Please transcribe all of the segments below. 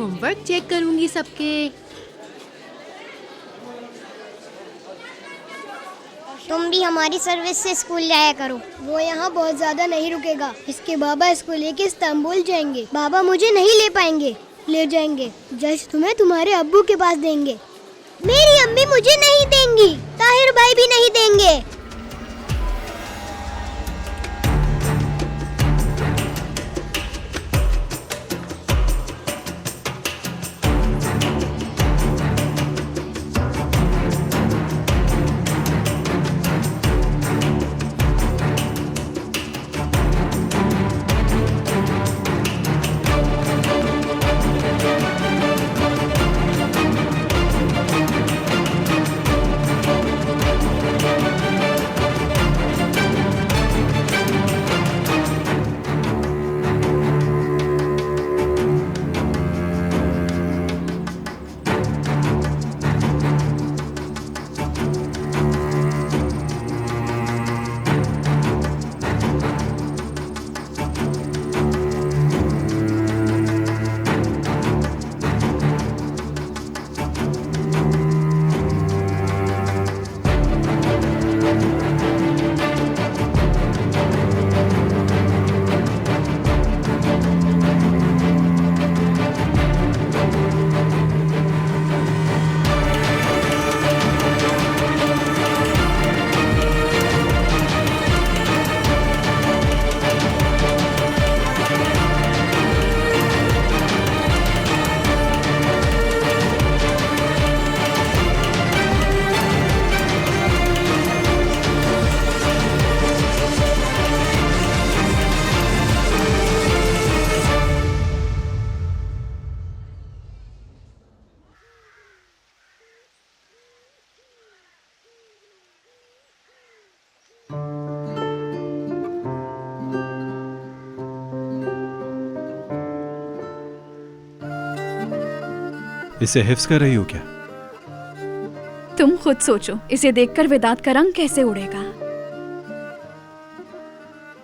Homework check करूंगी सबके। तुम भी हमारी सर्विस से स्कूल जाया करो। वो यहाँ बहुत ज्यादा नहीं रुकेगा। इसके बाबा इसको लेके इस्तांबुल जाएंगे। बाबा मुझे नहीं ले पाएंगे, ले जाएंगे। जज तुम्हें तुम्हारे अब्बू के पास देंगे। मेरी अम्मी मुझे नहीं देंगी, ताहिर भाई भी नहीं देंगे। इसे हिफ्ज कर रही हो क्या? तुम खुद सोचो, इसे देखकर वेदांत का रंग कैसे उड़ेगा।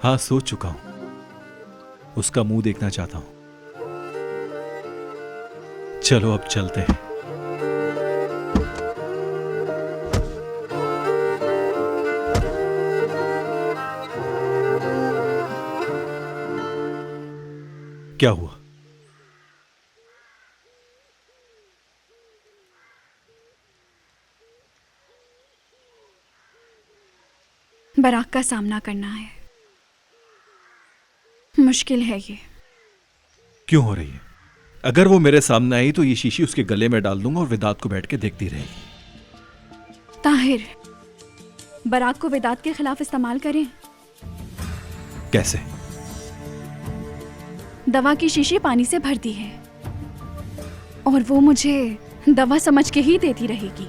हाँ, सोच चुका हूं। उसका मुंह देखना चाहता हूं। चलो अब चलते हैं। क्या हुआ? बराक का सामना करना है। मुश्किल है ये। क्यों हो रही है? अगर वो मेरे सामने आई तो ये शीशी उसके गले में डाल दूंगा और वेदांत को बैठ के देखती रहेगी। ताहिर, बराक को वेदांत के खिलाफ इस्तेमाल करें। कैसे? दवा की शीशी पानी से भर दी है और वो मुझे दवा समझ के ही देती रहेगी।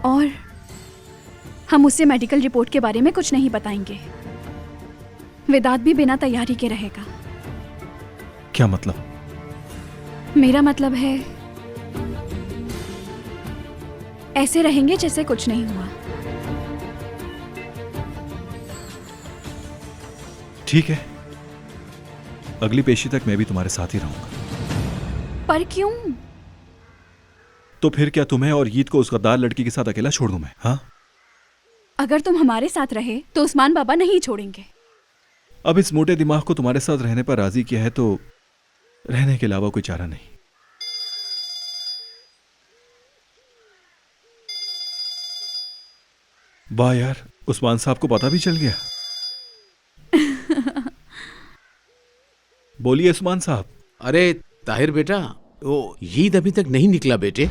और हम उससे मेडिकल रिपोर्ट के बारे में कुछ नहीं बताएंगे। वेदांत भी बिना तैयारी के रहेगा। क्या मतलब? मेरा मतलब है ऐसे रहेंगे जैसे कुछ नहीं हुआ। ठीक है, अगली पेशी तक मैं भी तुम्हारे साथ ही रहूंगा। पर क्यों? तो फिर क्या तुम्हें और ईद को उस गद्दार लड़की के साथ अकेला छोड़ दूं मैं? हाँ, अगर तुम हमारे साथ रहे तो उस्मान बाबा नहीं छोड़ेंगे। अब इस मोटे दिमाग को तुम्हारे साथ रहने पर राजी किया है तो रहने के अलावा कोई चारा नहीं। वाह यार, उस्मान साहब को पता भी चल गया। बोलिए उस्मान साहब। अरे ताहिर बेटा, वो ईद अभी तक नहीं निकला बेटे।